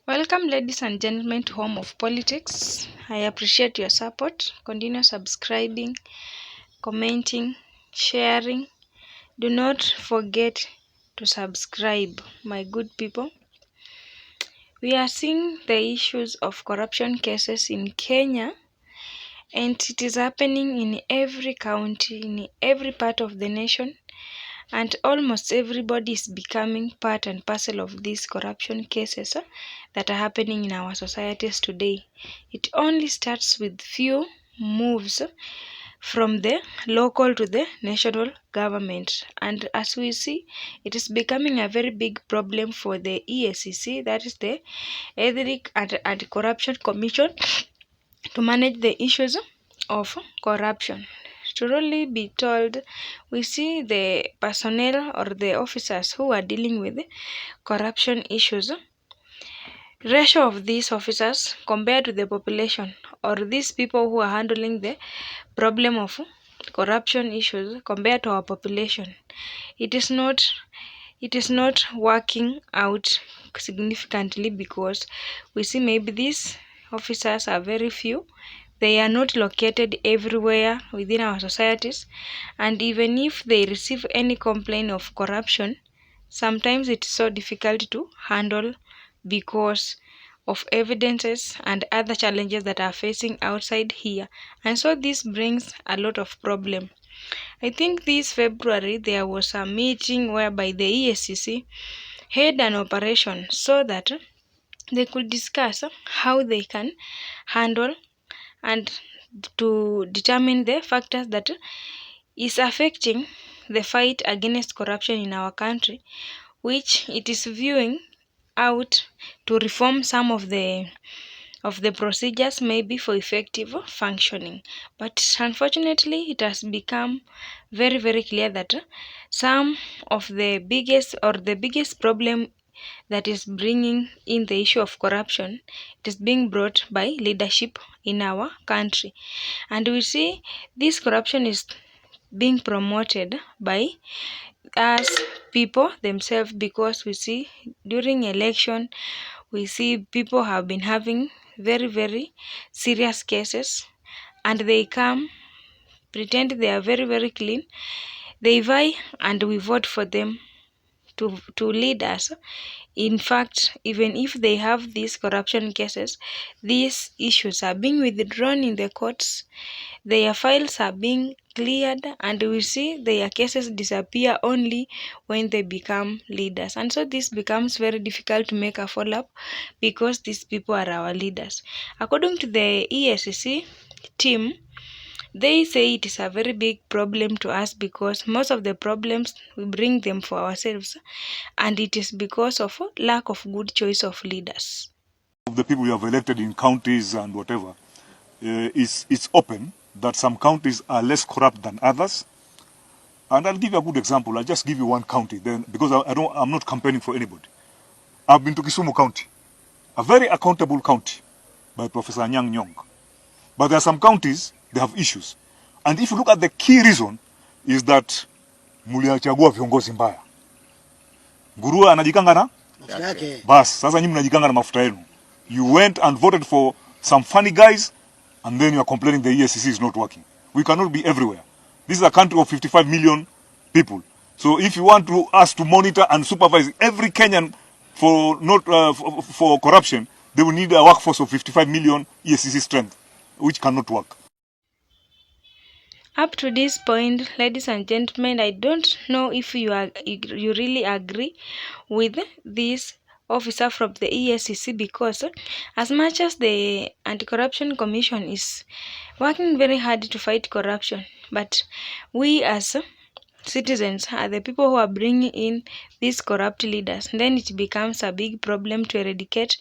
Welcome, ladies and gentlemen, to Home of Politics. I appreciate your support. Continue subscribing, commenting, sharing. Do not forget to subscribe, my good people. We are seeing the issues of corruption cases in Kenya, and it is happening in every county, in every part of the nation, and almost everybody is becoming part and parcel of these corruption cases that are happening in our societies today. It only starts with few moves from the local to the national government, and as we see, it is becoming a very big problem for the EACC, that is the Ethics and Anti-Corruption Commission, to manage the issues of corruption. To really be told, we see the personnel or the officers who are dealing with corruption issues. Ratio of these officers compared to the population, or these people who are handling the problem of corruption issues compared to our population, it is not working out significantly, because we see maybe these officers are very few. They are not located everywhere within our societies, and even if they receive any complaint of corruption, sometimes it's so difficult to handle because of evidences and other challenges that are facing outside here. And so this brings a lot of problem. I think this February there was a meeting whereby the EACC had an operation so that they could discuss how they can handle and to determine the factors that is affecting the fight against corruption in our country, which it is viewing out to reform some of the procedures maybe for effective functioning. But unfortunately, it has become very, very clear that some of the biggest problem that is bringing in the issue of corruption, it is being brought by leadership in our country. And we see this corruption is being promoted by us people themselves, because we see during election, we see people have been having very, very serious cases, and they come, pretend they are very, very clean, they vie, and we vote for them to lead us. In fact, even if they have these corruption cases, these issues are being withdrawn in the courts, their files are being cleared, and we see their cases disappear only when they become leaders. And so this becomes very difficult to make a follow-up, because these people are our leaders. According to the EACC team, they say it is a very big problem to us, because most of the problems we bring them for ourselves, and it is because of lack of good choice of leaders. Of the people you have elected in counties and whatever, it's open that some counties are less corrupt than others. And I'll give you a good example. I'll just give you one county, then, because I'm not campaigning for anybody. I've been to Kisumu County, a very accountable county by Professor Anyang' Nyong'o. But there are some counties, they have issues. And if you look at the key reason, is that muliachagua viongozi mbaya. Nguruwe anajikanga na bas, sasa nyinyi mnajikanga na mafuta yenu. You went and voted for some funny guys, and then you are complaining the EACC is not working. We cannot be everywhere. This is a country of 55 million people. So if you want us to monitor and supervise every Kenyan for for corruption, they will need a workforce of 55 million EACC strength, which cannot work. Up to this point, ladies and gentlemen, I don't know if you really agree with this officer from the EACC, because as much as the Anti-Corruption Commission is working very hard to fight corruption, but we as citizens are the people who are bringing in these corrupt leaders, then it becomes a big problem to eradicate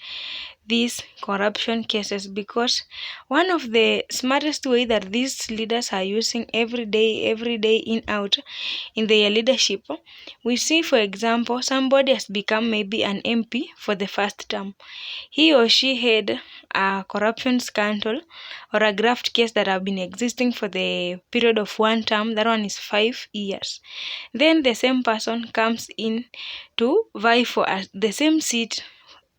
these corruption cases, because one of the smartest way that these leaders are using every day in out in their leadership, we see, for example, somebody has become maybe an MP for the first term. He or she had a corruption scandal or a graft case that have been existing for the period of one term, that one is 5 years. Then the same person comes in to vie for the same seat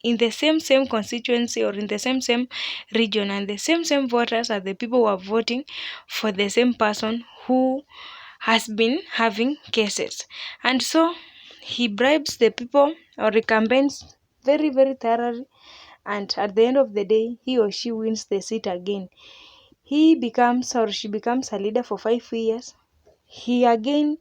in the same constituency or in the same region, and the same voters are the people who are voting for the same person who has been having cases. And so he bribes the people or he campaigns very, very thoroughly, and at the end of the day, he or she wins the seat again. He becomes or she becomes a leader for 5 years. He again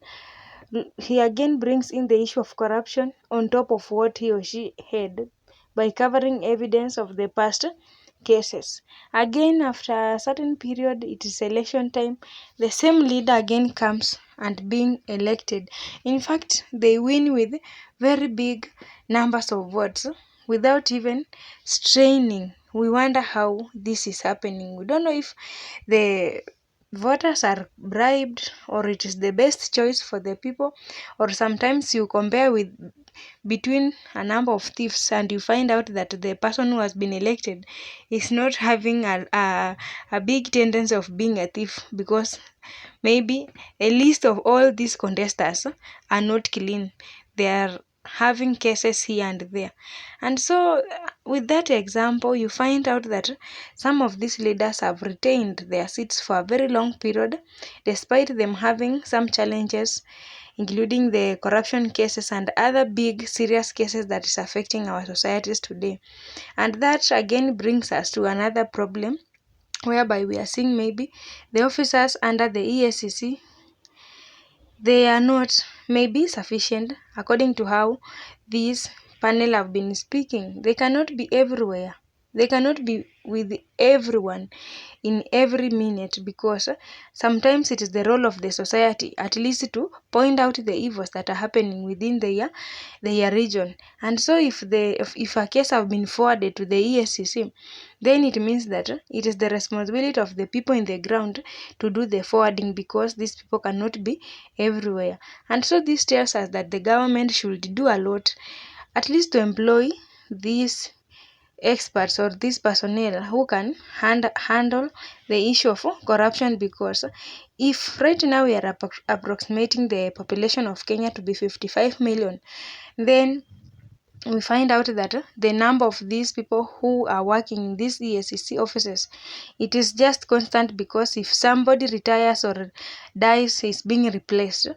brings in the issue of corruption on top of what he or she had by covering evidence of the past cases. Again, after a certain period, it is election time, the same leader again comes and being elected. In fact, they win with very big numbers of votes without even straining. We wonder how this is happening. We don't know if the voters are bribed or it is the best choice for the people, or sometimes you compare with between a number of thieves and you find out that the person who has been elected is not having a big tendency of being a thief, because maybe a list of all these contestants are not clean. They are having cases here and there. And so, with that example, you find out that some of these leaders have retained their seats for a very long period, despite them having some challenges, including the corruption cases and other big serious cases that is affecting our societies today. And that again brings us to another problem, whereby we are seeing maybe the officers under the EACC, they are not maybe sufficient according to how this panel have been speaking. They cannot be everywhere. They cannot be with everyone in every minute, because sometimes it is the role of the society at least to point out the evils that are happening within their region. And so if a case have been forwarded to the EACC, then it means that it is the responsibility of the people in the ground to do the forwarding, because these people cannot be everywhere. And so this tells us that the government should do a lot, at least to employ these experts or these personnel who can handle the issue of corruption. Because if right now we are approximating the population of Kenya to be 55 million, then we find out that the number of these people who are working in these EACC offices, it is just constant, because if somebody retires or dies, is being replaced,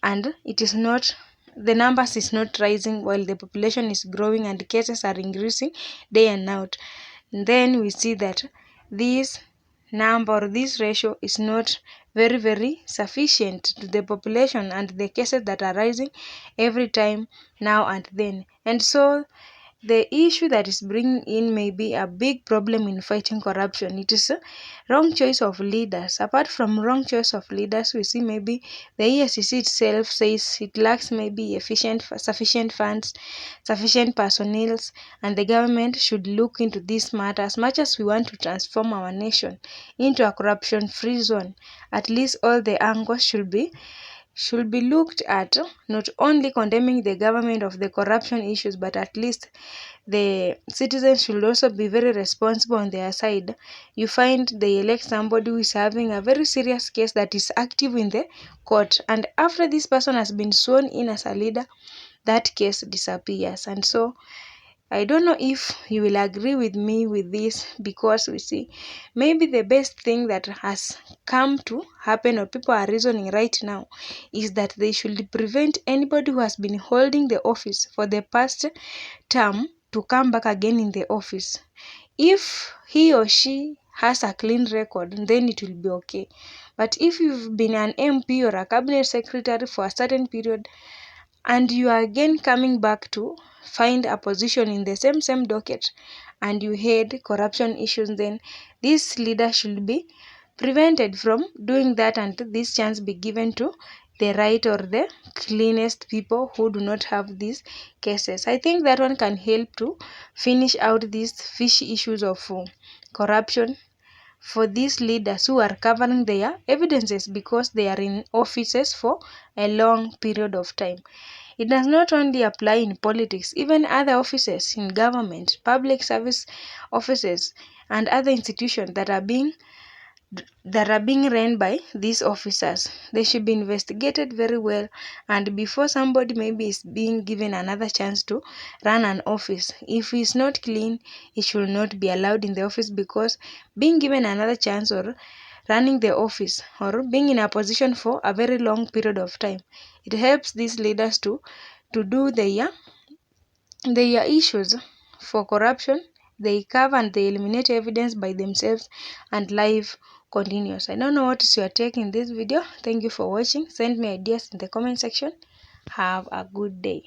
and it is not, the numbers is not rising while the population is growing and cases are increasing day and out. Then we see that this number, this ratio is not very sufficient to the population and the cases that are rising every time, now and then. And so the issue that is bringing in may be a big problem in fighting corruption. It is a wrong choice of leaders. Apart from wrong choice of leaders, we see maybe the EACC itself says it lacks maybe sufficient funds, sufficient personnel, and the government should look into this matter. As much as we want to transform our nation into a corruption-free zone, at least all the angles should be looked at, not only condemning the government of the corruption issues, but at least the citizens should also be very responsible on their side. You find they elect somebody who is having a very serious case that is active in the court, and after this person has been sworn in as a leader, that case disappears. And so I don't know if you will agree with me with this, because we see maybe the best thing that has come to happen, or people are reasoning right now, is that they should prevent anybody who has been holding the office for the past term to come back again in the office. If he or she has a clean record, then it will be okay. But if you've been an MP or a cabinet secretary for a certain period, and you are again coming back to find a position in the same docket, and you had corruption issues, then this leader should be prevented from doing that, and this chance be given to the right or the cleanest people who do not have these cases. I think that one can help to finish out these fishy issues of corruption for these leaders who are covering their evidences, because they are in offices for a long period of time. It does not only apply in politics, even other offices in government, public service offices, and other institutions that are being that are being run by these officers. They should be investigated very well, and before somebody maybe is being given another chance to run an office, if he's not clean, he should not be allowed in the office, because being given another chance or running the office or being in a position for a very long period of time, it helps these leaders to do their issues for corruption. They cover and they eliminate evidence by themselves, and life continues. I don't know what is your take in this video. Thank you for watching. Send me ideas in the comment section. Have a good day.